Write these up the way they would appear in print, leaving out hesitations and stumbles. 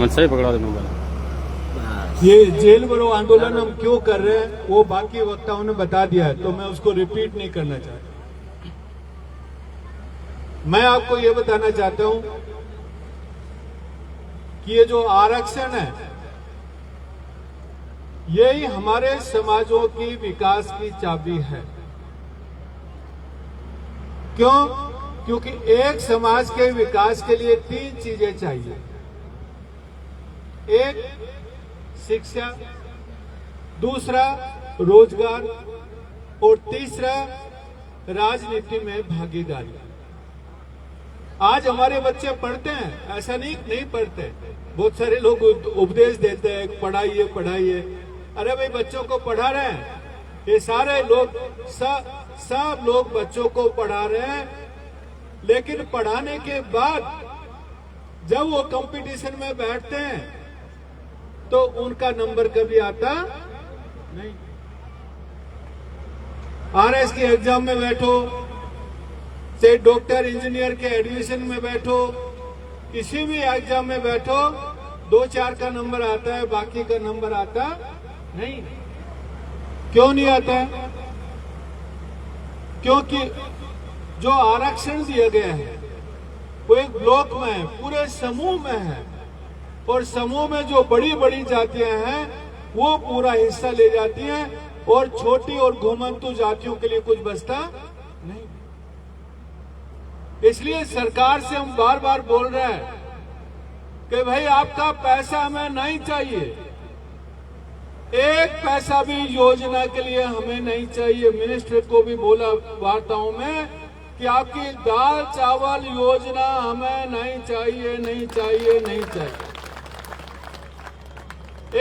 सही पकड़ा दे मोबाइल। ये जेल भरो आंदोलन हम क्यों कर रहे हैं वो बाकी वक्ताओं ने बता दिया है, तो मैं उसको रिपीट नहीं करना चाहता। मैं आपको ये बताना चाहता हूं कि ये जो आरक्षण है यही हमारे समाजों की विकास की चाबी है। क्यों? क्योंकि एक समाज के विकास के लिए 3 चीजें चाहिए। एक शिक्षा, दूसरा रोजगार और तीसरा राजनीति में भागीदारी। आज हमारे बच्चे पढ़ते हैं, ऐसा नहीं पढ़ते। बहुत सारे लोग उपदेश देते हैं पढ़ाइए पढ़ाइए। अरे भाई बच्चों को पढ़ा रहे हैं, ये सारे लोग सब लोग बच्चों को पढ़ा रहे हैं, लेकिन पढ़ाने के बाद जब वो कंपटीशन में बैठते हैं तो उनका नंबर कभी आता नहीं। आरएस के एग्जाम में बैठो, चाहे डॉक्टर इंजीनियर के एडमिशन में बैठो, किसी भी एग्जाम में बैठो, 2-4 का नंबर आता है, बाकी का नंबर आता नहीं। क्यों नहीं आता है? क्योंकि जो आरक्षण दिया गया है वो एक ब्लॉक में है, पूरे समूह में है, और समूह में जो बड़ी बड़ी जातियां हैं वो पूरा हिस्सा ले जाती हैं, और छोटी और घुमंतु जातियों के लिए कुछ बचता नहीं। इसलिए सरकार से हम बार बार बोल रहे हैं कि भाई आपका पैसा हमें नहीं चाहिए, एक पैसा भी योजना के लिए हमें नहीं चाहिए। मिनिस्टर को भी बोला वार्ताओं में कि आपकी दाल चावल योजना हमें नहीं चाहिए, नहीं चाहिए, नहीं चाहिए।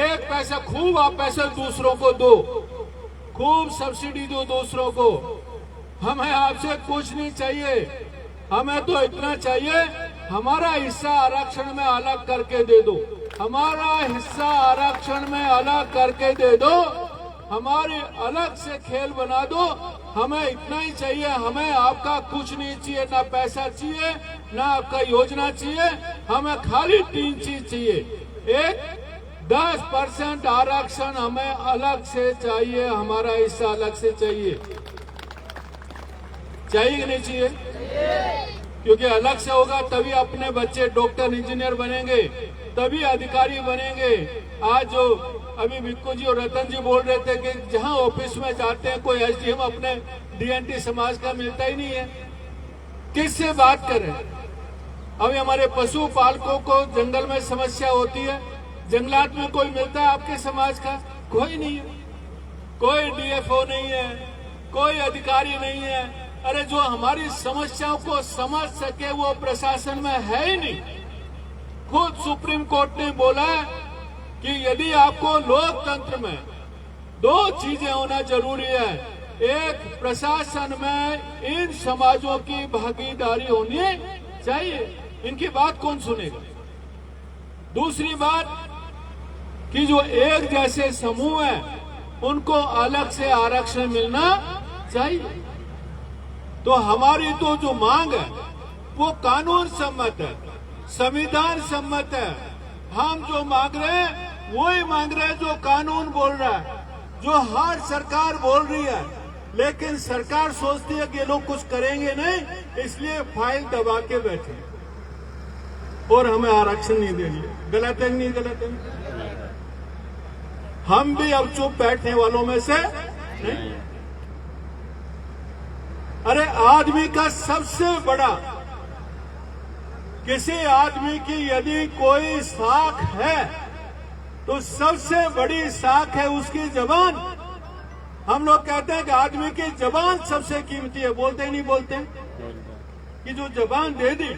एक पैसा, खूब आप पैसे दूसरों को दो, खूब सब्सिडी दो दूसरों को, हमें आपसे कुछ नहीं चाहिए। हमें तो इतना चाहिए, हमारा हिस्सा आरक्षण में अलग करके दे दो, हमारा हिस्सा आरक्षण में अलग करके दे दो, हमारे अलग से खेल बना दो। हमें इतना ही चाहिए, हमें आपका कुछ नहीं चाहिए, ना पैसा चाहिए, ना आपका योजना चाहिए, हमें खाली 3 चीज चाहिए। एक 10% आरक्षण हमें अलग से चाहिए, हमारा हिस्सा अलग से चाहिए। चाहिए कि नहीं चाहिए? क्योंकि अलग से होगा तभी अपने बच्चे डॉक्टर इंजीनियर बनेंगे, तभी अधिकारी बनेंगे। आज जो अभी विक्कू जी और रतन जी बोल रहे थे कि जहां ऑफिस में जाते हैं कोई एसडीएम अपने डीएनटी समाज का मिलता ही नहीं है, किससे बात करें? अभी हमारे पशु पालकों को जंगल में समस्या होती है, जंगलात में कोई मिलता है आपके समाज का? कोई नहीं है, कोई डीएफओ नहीं है, कोई अधिकारी नहीं है। अरे जो हमारी समस्याओं को समझ सके वो प्रशासन में है ही नहीं। खुद सुप्रीम कोर्ट ने बोला कि यदि आपको लोकतंत्र में 2 चीजें होना जरूरी है, एक प्रशासन में इन समाजों की भागीदारी होनी चाहिए, इनकी बात कौन सुनेगा? दूसरी बात कि जो एक जैसे समूह है उनको अलग से आरक्षण मिलना चाहिए। तो हमारी तो जो मांग है वो कानून सम्मत है, संविधान सम्मत है। हम जो मांग रहे हैं वही मांग रहे हैं जो कानून बोल रहा है, जो हर सरकार बोल रही है। लेकिन सरकार सोचती है कि ये लोग कुछ करेंगे नहीं, इसलिए फाइल दबा के बैठे और हमें आरक्षण नहीं देंगे। गलत है नहीं? गलत है। हम भी अब चुप बैठने वालों में से नहीं। अरे आदमी का सबसे बड़ा, किसी आदमी की यदि कोई साख है तो सबसे बड़ी साख है उसकी जबान। हम लोग कहते हैं कि आदमी की जबान सबसे कीमती है, बोलते ही नहीं बोलते कि जो जबान दे दी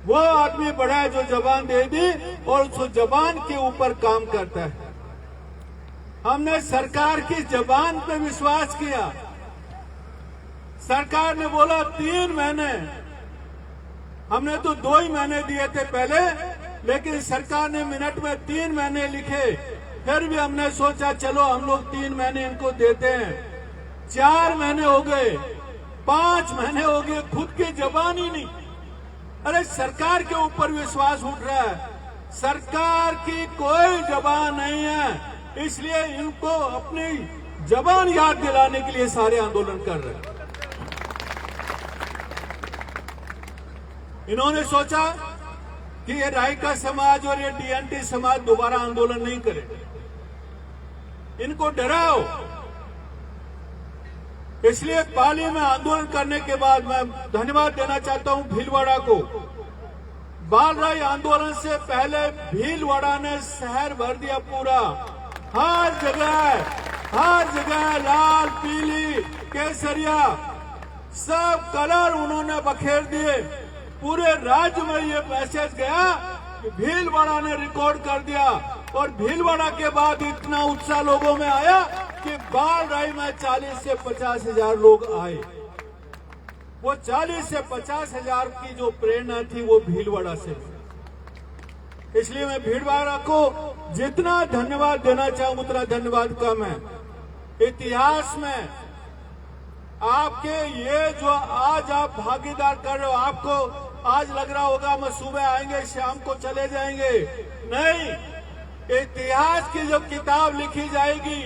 वो आदमी बड़ा है, जो जबान दे दी और उस जबान के ऊपर काम करता है। हमने सरकार की जबान पे विश्वास किया। सरकार ने बोला 3 महीने, हमने तो 2 ही महीने दिए थे पहले, लेकिन सरकार ने मिनट में 3 महीने लिखे। फिर भी हमने सोचा चलो हम लोग 3 महीने इनको देते हैं। 4 महीने हो गए, 5 महीने हो गए, खुद की जबान ही नहीं। अरे सरकार के ऊपर विश्वास उठ रहा है, सरकार की कोई जबान नहीं है, इसलिए इनको अपनी जबान याद दिलाने के लिए सारे आंदोलन कर रहे हैं। इन्होंने सोचा कि ये रायका समाज और ये डीएनटी समाज दोबारा आंदोलन नहीं करे, इनको डराओ। इसलिए पाली में आंदोलन करने के बाद मैं धन्यवाद देना चाहता हूं भीलवाड़ा को। बालराय आंदोलन से पहले भीलवाड़ा ने शहर भर दिया पूरा, हर जगह लाल, पीली, केसरिया सब कलर उन्होंने बखेर दिए। पूरे राज्य में ये मैसेज गया कि भीलवाड़ा ने रिकॉर्ड कर दिया। और भीलवाड़ा के बाद इतना उत्साह लोगों में आया कि बालराय में 40 से 50 हजार लोग आए। वो 40 से 50 हजार की जो प्रेरणा थी वो भीलवाड़ा से। इसलिए मैं भीलवाड़ा को जितना धन्यवाद देना चाहूं उतना धन्यवाद कम है। इतिहास में आपके ये जो आज आप भागीदार कर रहे हो, आपको आज लग रहा होगा हम सुबह आएंगे शाम को चले जाएंगे, नहीं। इतिहास की जब किताब लिखी जाएगी,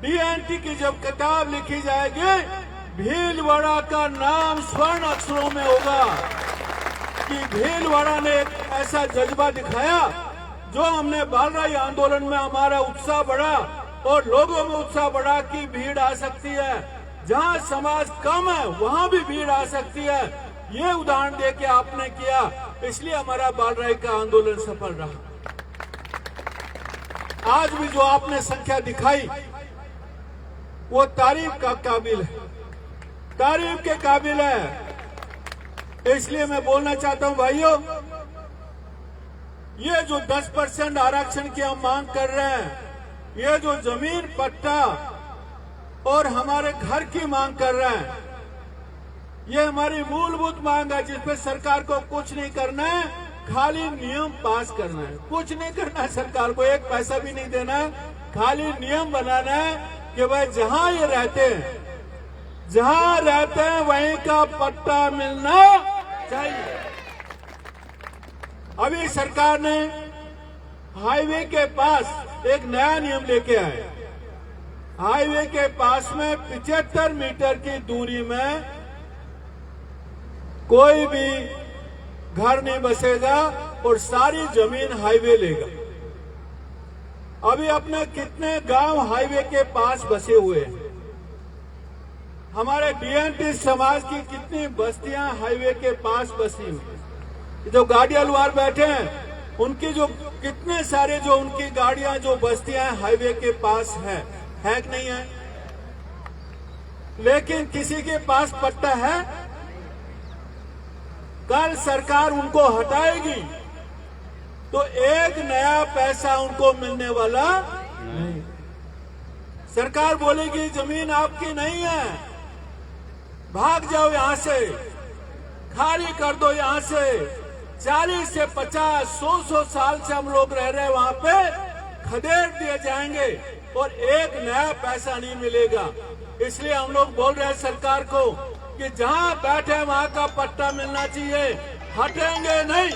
डीएनटी की जब किताब लिखी जाएगी, भीलवाड़ा का नाम स्वर्ण अक्षरों में होगा कि भीलवाड़ा ने एक ऐसा जज्बा दिखाया। जो हमने बालराय आंदोलन में हमारा उत्साह बढ़ा और लोगों में उत्साह बढ़ा कि भीड़ आ सकती है, जहां समाज कम है वहां भी भीड़ आ सकती है, ये उदाहरण देके आपने किया। इसलिए हमारा बालराय का आंदोलन सफल रहा। आज भी जो आपने संख्या दिखाई वो तारीफ का काबिल है, तारीफ के काबिल है। इसलिए मैं बोलना चाहता हूं भाइयों, ये जो 10% आरक्षण की हम मांग कर रहे हैं, ये जो जमीन पट्टा और हमारे घर की मांग कर रहे हैं, ये हमारी मूलभूत मांग है जिसपे सरकार को कुछ नहीं करना है, खाली नियम पास करना है। कुछ नहीं करना है सरकार को, एक पैसा भी नहीं देना है, खाली नियम बनाना है कि भाई जहां ये रहते हैं, जहां रहते हैं वहीं का पट्टा मिलना चाहिए। अभी सरकार ने हाईवे के पास एक नया नियम लेके आए। हाईवे के पास में 75 मीटर की दूरी में कोई भी घर नहीं बसेगा और सारी जमीन हाईवे लेगा। अभी अपने कितने गांव हाईवे के पास बसे हुए हैं, हमारे डीएनटी समाज की कितनी बस्तियां हाईवे के पास बसी हुई। जो गाड़ियां लुहार बैठे हैं उनकी जो कितने सारे जो उनकी गाड़ियां जो बस्तियां हाईवे के पास है कि नहीं है? लेकिन किसी के पास पट्टा है? कल सरकार उनको हटाएगी तो एक नया पैसा उनको मिलने वाला नहीं। सरकार बोलेगी जमीन आपकी नहीं है, भाग जाओ यहां से, खाली कर दो यहां से। 40 से 50, 100 साल से हम लोग रह रहे हैं वहां पे, खदेड़ दिए जाएंगे और एक नया पैसा नहीं मिलेगा। इसलिए हम लोग बोल रहे हैं सरकार को कि जहां बैठे वहां का पट्टा मिलना चाहिए, हटेंगे नहीं।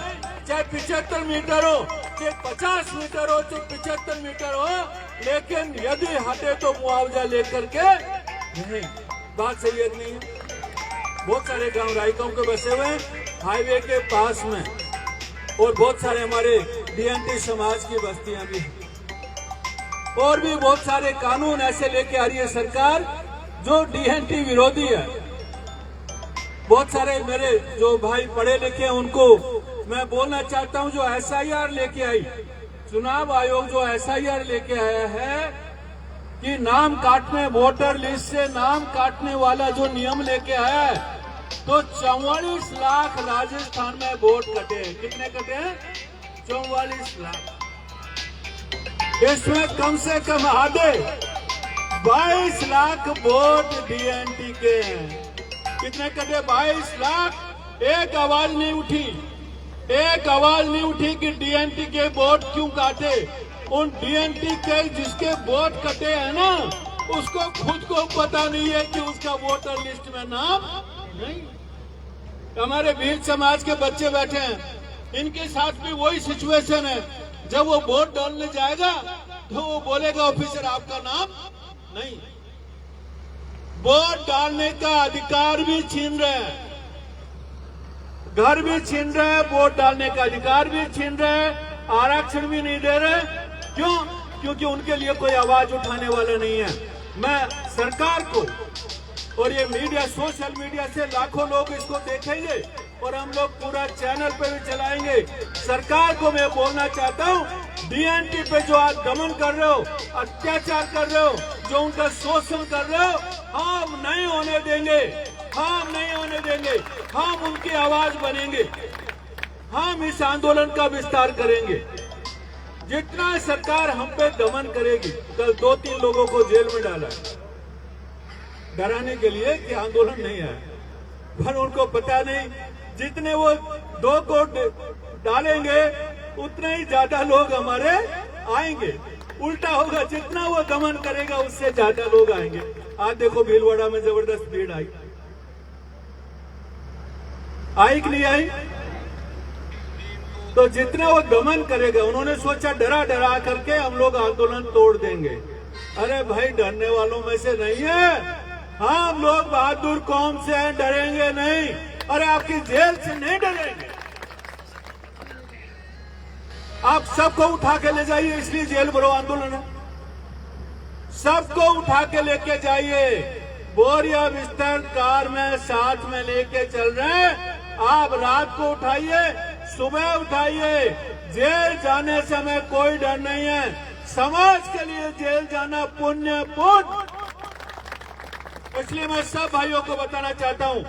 चाहे 75 मीटर हो, चाहे 50 मीटर हो, चाहे 75 मीटर हो, लेकिन यदि हटे तो मुआवजा लेकर के नहीं। बात सही है नहीं है? बहुत सारे गांव रायकाओं के बसे हुए हाईवे के पास में और बहुत सारे हमारे डीएनटी समाज की बस्तियां भी हैं। और भी बहुत सारे कानून ऐसे लेके आ रही है सरकार जो डीएनटी विरोधी है। बहुत सारे मेरे जो भाई पढ़े लिखे हैं उनको मैं बोलना चाहता हूं, जो एसआईआर लेके आई, चुनाव आयोग जो एसआईआर लेके आया है कि नाम काटने, वोटर लिस्ट से नाम काटने वाला जो नियम लेके आया है, तो 44 लाख राजस्थान में वोट कटे हैं। कितने कटे हैं? 44 लाख। इसमें कम से कम आधे 22 लाख वोट डीएनटी के हैं। कितने कटे? 22 लाख। एक आवाज नहीं उठी, एक आवाज नहीं उठी कि डीएनटी के वोट क्यों काटे। उन डीएनटी के जिसके वोट कटे हैं ना, उसको खुद को पता नहीं है कि उसका वोटर लिस्ट में नाम नहीं। हमारे भील समाज के बच्चे बैठे हैं, इनके साथ भी वही सिचुएशन है। जब वो वोट डालने जाएगा तो वो बोलेगा ऑफिसर आपका नाम नहीं। वोट डालने का अधिकार भी छीन रहे हैं, घर भी छीन रहे हैं, वोट डालने का अधिकार भी छीन रहे हैं, आरक्षण भी नहीं दे रहे। क्यों? क्योंकि उनके लिए कोई आवाज उठाने वाला नहीं है। मैं सरकार को और ये मीडिया, सोशल मीडिया से लाखों लोग इसको देखेंगे और हम लोग पूरा चैनल पे भी चलाएंगे। सरकार को मैं बोलना चाहता हूँ, डीएनटी पे जो आज दमन कर रहे हो, अत्याचार कर रहे हो, जो उनका शोषण कर रहे हो, हम नहीं होने देंगे, हम नहीं होने देंगे। हम उनकी आवाज बनेंगे, हम इस आंदोलन का विस्तार करेंगे। जितना सरकार हम पे दमन करेगी, कल 2-3 लोगों को जेल में डाला डराने के लिए कि आंदोलन नहीं है, पर उनको पता नहीं जितने वो 2 कोट डालेंगे उतने ही ज्यादा लोग हमारे आएंगे। उल्टा होगा, जितना वो दमन करेगा उससे ज्यादा लोग आएंगे। आज देखो भीलवाड़ा में जबरदस्त भीड़ आई कि नहीं आई? तो जितना वो दमन करेगा, उन्होंने सोचा डरा डरा करके हम लोग आंदोलन तोड़ देंगे। अरे भाई, डरने वालों में से नहीं है, हम लोग बहादुर कौम से हैं, डरेंगे नहीं। अरे आपकी जेल से नहीं डरेंगे। आप सबको उठा के ले जाइए, इसलिए जेल भरो आंदोलन है। सबको उठा के लेके जाइए, बोरिया बिस्तर कार में साथ में लेके चल रहे हैं। आप रात को उठाइए, सुबह उठाइए। जेल जाने से हमें कोई डर नहीं है। समाज के लिए जेल जाना पुण्य पुण्य। इसलिए मैं सब भाइयों को बताना चाहता हूं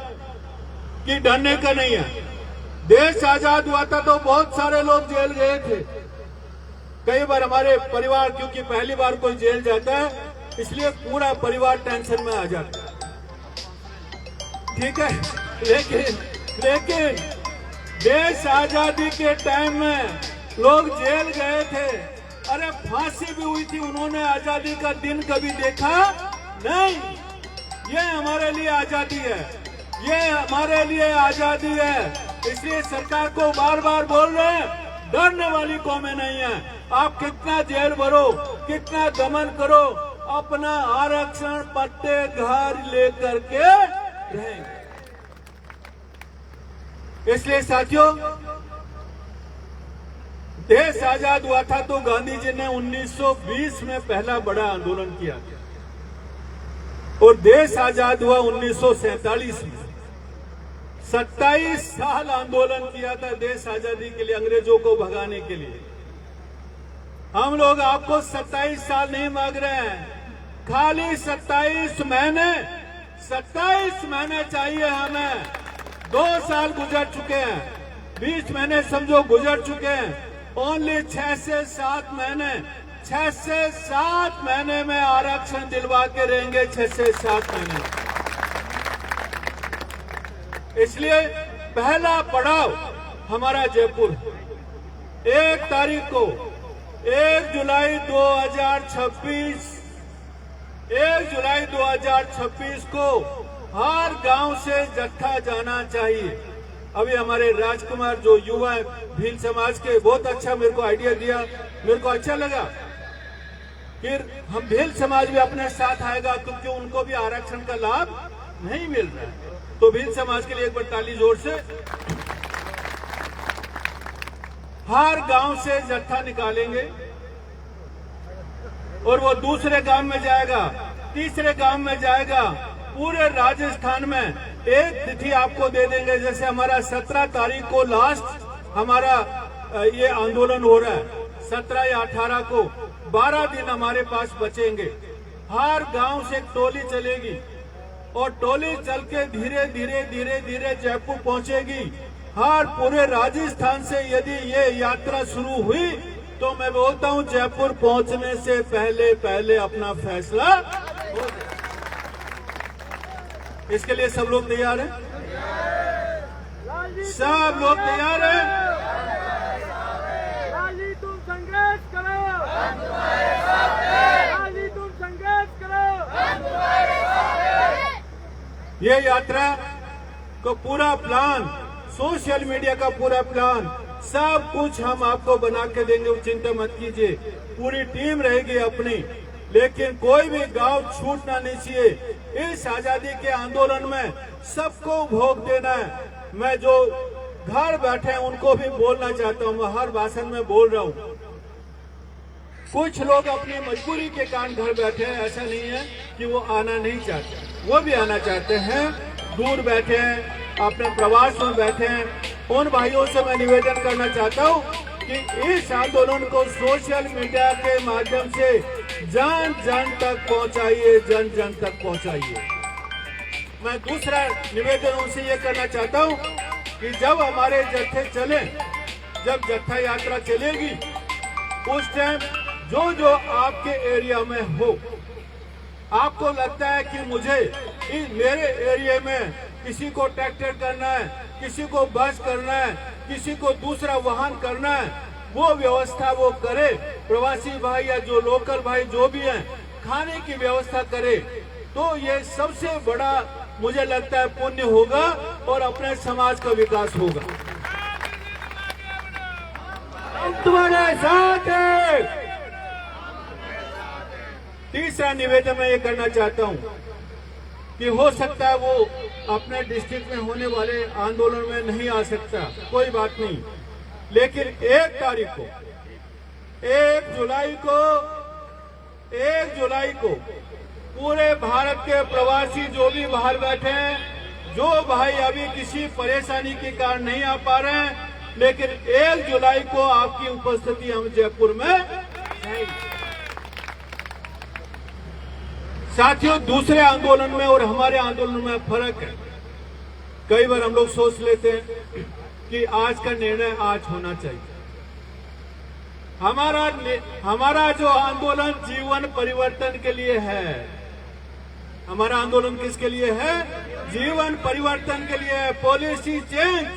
कि डरने का नहीं है। देश आजाद हुआ था तो बहुत सारे लोग जेल गए थे। कई बार हमारे परिवार, क्योंकि पहली बार कोई जेल जाता है इसलिए पूरा परिवार टेंशन में आ जाता है, ठीक है। लेकिन देश आजादी के टाइम में लोग जेल गए थे, अरे फांसी भी हुई थी, उन्होंने आजादी का दिन कभी देखा नहीं। ये हमारे लिए आजादी है, ये हमारे लिए आजादी है। इसलिए सरकार को बार बार बोल रहे हैं, डरने वाली कौमें नहीं है। आप कितना जेल भरो, कितना दमन करो, अपना आरक्षण पट्टे घर लेकर के रहेंगे। इसलिए साथियों, देश आजाद हुआ था तो गांधी जी ने 1920 में पहला बड़ा आंदोलन किया और देश आजाद हुआ 1947 में। 27 साल आंदोलन किया था देश आजादी के लिए, अंग्रेजों को भगाने के लिए। हम लोग आपको 27 साल नहीं मांग रहे हैं, खाली 27 महीने। 27 महीने चाहिए हमें। 2 साल गुजर चुके हैं, 20 महीने समझो गुजर चुके हैं। ओनली 6 से 7 महीने, 6 से 7 महीने में आरक्षण दिलवा के रहेंगे। 6 से 7 महीने। इसलिए पहला पड़ाव हमारा जयपुर। 1 तारीख को 1 जुलाई 2026 को हर गांव से जत्था जाना चाहिए। अभी हमारे राजकुमार जो युवा है भील समाज के, बहुत अच्छा मेरे को आइडिया दिया, मेरे को अच्छा लगा। फिर हम भील समाज भी अपने साथ आएगा क्योंकि उनको भी आरक्षण का लाभ नहीं मिल रहा है। तो भील समाज के लिए एक बार ताली जोर से। हर गांव से जत्था निकालेंगे और वो दूसरे गांव में जाएगा, तीसरे गांव में जाएगा। पूरे राजस्थान में एक तिथि आपको दे देंगे। जैसे हमारा 17 तारीख को लास्ट हमारा ये आंदोलन हो रहा है, 17 या 18 को 12 दिन हमारे पास बचेंगे। हर गांव से एक टोली चलेगी और टोली चल के धीरे धीरे जयपुर पहुंचेगी। हर पूरे राजस्थान से यदि ये यात्रा शुरू हुई तो मैं बोलता हूं जयपुर पहुंचने से पहले अपना फैसला हो जाए। इसके लिए सब लोग तैयार हैं? सब लोग तैयार हैं? लाली तुम संघर्ष करो, हम तुम्हारे साथ हैं। लाली तुम संघर्ष करो, हम तुम्हारे साथ हैं। ये यात्रा को पूरा प्लान, सोशल मीडिया का पूरा प्लान सब कुछ हम आपको बना के देंगे, चिंता मत कीजिए। पूरी टीम रहेगी अपनी, लेकिन कोई भी गांव छूटना नहीं चाहिए। इस आजादी के आंदोलन में सबको भोग देना है। मैं जो घर बैठे हैं उनको भी बोलना चाहता हूँ, मैं हर भाषण में बोल रहा हूँ। कुछ लोग अपनी मजबूरी के कारण घर बैठे हैं, ऐसा नहीं है कि वो आना नहीं चाहते, वो भी आना चाहते हैं। दूर बैठे हैं, अपने प्रवास में बैठे हैं। उन भाइयों से मैं निवेदन करना चाहता हूँ कि इस आंदोलन को सोशल मीडिया के माध्यम से जन जन तक पहुंचाइए, जन जन तक पहुंचाइए। मैं दूसरा निवेदन उनसे ये करना चाहता हूँ कि जब हमारे जत्थे चले, जब जत्था यात्रा चलेगी, उस टाइम जो जो आपके एरिया में हो, आपको लगता है कि मुझे मेरे एरिया में किसी को ट्रैक्टर करना है, किसी को बस करना है, किसी को दूसरा वाहन करना है, वो व्यवस्था वो करे। प्रवासी भाई या जो लोकल भाई जो भी हैं, खाने की व्यवस्था करे, तो ये सबसे बड़ा मुझे लगता है पुण्य होगा और अपने समाज का विकास होगा। तुम्हारे साथ है। तीसरा निवेदन मैं ये करना चाहता हूं कि हो सकता है वो अपने डिस्ट्रिक्ट में होने वाले आंदोलन में नहीं आ सकता, कोई बात नहीं, लेकिन 1 तारीख को 1 जुलाई को पूरे भारत के प्रवासी जो भी बाहर बैठे हैं, जो भाई अभी किसी परेशानी के कारण नहीं आ पा रहे हैं, लेकिन 1 जुलाई को आपकी उपस्थिति हम जयपुर में है। साथियों, दूसरे आंदोलन में और हमारे आंदोलन में फर्क है। कई बार हम लोग सोच लेते हैं कि आज का निर्णय आज होना चाहिए। हमारा जो आंदोलन जीवन परिवर्तन के लिए है। हमारा आंदोलन किसके लिए है? जीवन परिवर्तन के लिए है। पॉलिसी चेंज,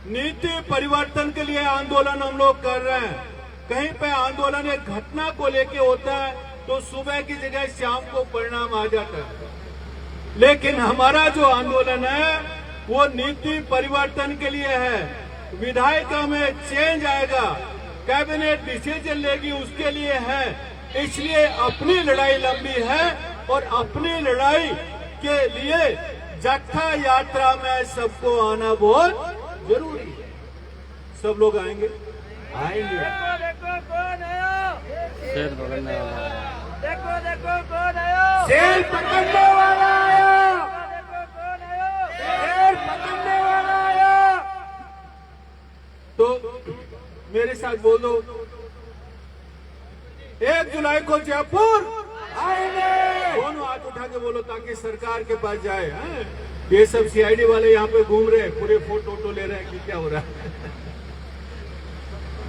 नीति परिवर्तन के लिए आंदोलन हम लोग कर रहे हैं। कहीं पे आंदोलन एक घटना को लेके होता है तो सुबह की जगह शाम को परिणाम आ जाता है, लेकिन हमारा जो आंदोलन है वो नीति परिवर्तन के लिए है। विधायिका में चेंज आएगा, कैबिनेट डिसीजन लेगी, उसके लिए है। इसलिए अपनी लड़ाई लंबी है और अपनी लड़ाई के लिए जत्था यात्रा में सबको आना बहुत जरूरी है। सब लोग आएंगे? देखो कौन आया, शेर पकड़ने वाला, देखो कौन आया, शेर पकड़ने वाला आया, देखो कौन आया, शेर पकड़ने वाला आया। तो मेरे साथ बोल दो, 1 जुलाई को जयपुर आएंगे। दोनों हाथ उठा के बोलो ताकि सरकार के पास जाए। ये सब सीआईडी वाले यहाँ पे घूम रहे हैं, पूरे फोटो ले रहे हैं कि क्या हो रहा है।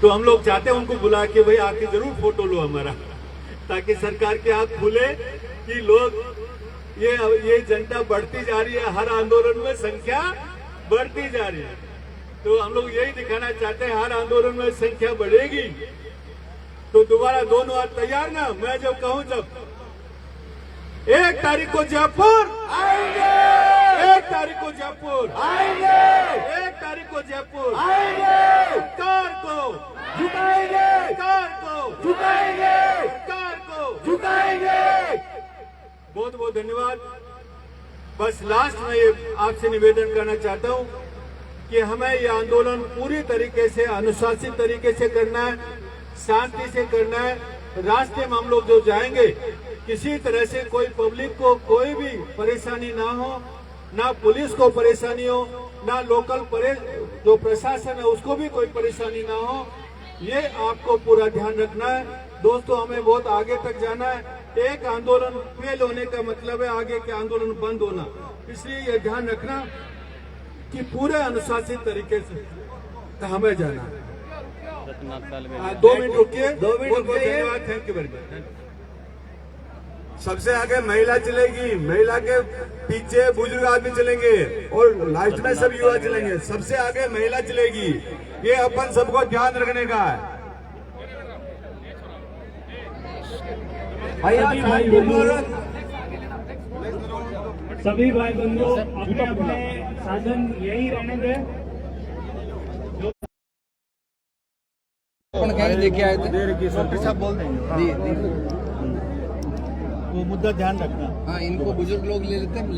तो हम लोग चाहते हैं उनको बुला के, भाई आके जरूर फोटो लो हमारा, ताकि सरकार की आंख खुले कि लोग ये जनता बढ़ती जा रही है, हर आंदोलन में संख्या बढ़ती जा रही है। तो हम लोग यही दिखाना चाहते हैं, हर आंदोलन में संख्या बढ़ेगी। तो दोबारा दोनों हाथ तैयार ना, मैं जब कहूं जब 1 तारीख को जयपुर आएंगे, 1 तारीख को जयपुर आएंगे, 1 तारीख को जयपुर आएंगे। सरकार को झुकाएंगे, सरकार को झुकाएंगे, सरकार को झुकाएंगे। बहुत बहुत धन्यवाद। बस लास्ट में ये आपसे निवेदन करना चाहता हूं कि हमें ये आंदोलन पूरी तरीके से अनुशासित तरीके से करना है, शांति से करना है। रास्ते में हम लोग जो जाएंगे, किसी तरह से कोई पब्लिक को कोई भी परेशानी ना हो, ना पुलिस को परेशानी हो, ना लोकल जो प्रशासन है उसको भी कोई परेशानी ना हो, ये आपको पूरा ध्यान रखना है। दोस्तों, हमें बहुत आगे तक जाना है। एक आंदोलन फेल होने का मतलब है आगे के आंदोलन बंद होना। इसलिए ये ध्यान रखना कि पूरे अनुशासित तरीके से हमें जाना है। 2 मिनट रुकिए, 2 मिनट धन्यवाद, थैंक यू वेरी मच। सबसे आगे महिला चलेगी, महिला के पीछे बुजुर्ग आदमी चलेंगे और लास्ट में सब युवा चलेंगे। सबसे आगे महिला चलेगी, ये अपन सबको ध्यान रखने का है। सभी भाई बंधु अपने अपने साधन यही रहने दें। अपन कहीं लेके आए थे डॉक्टर साहब बोल देंगे दी वो मुद्दा ध्यान रखना। हाँ इनको बुजुर्ग लोग ले लेते हैं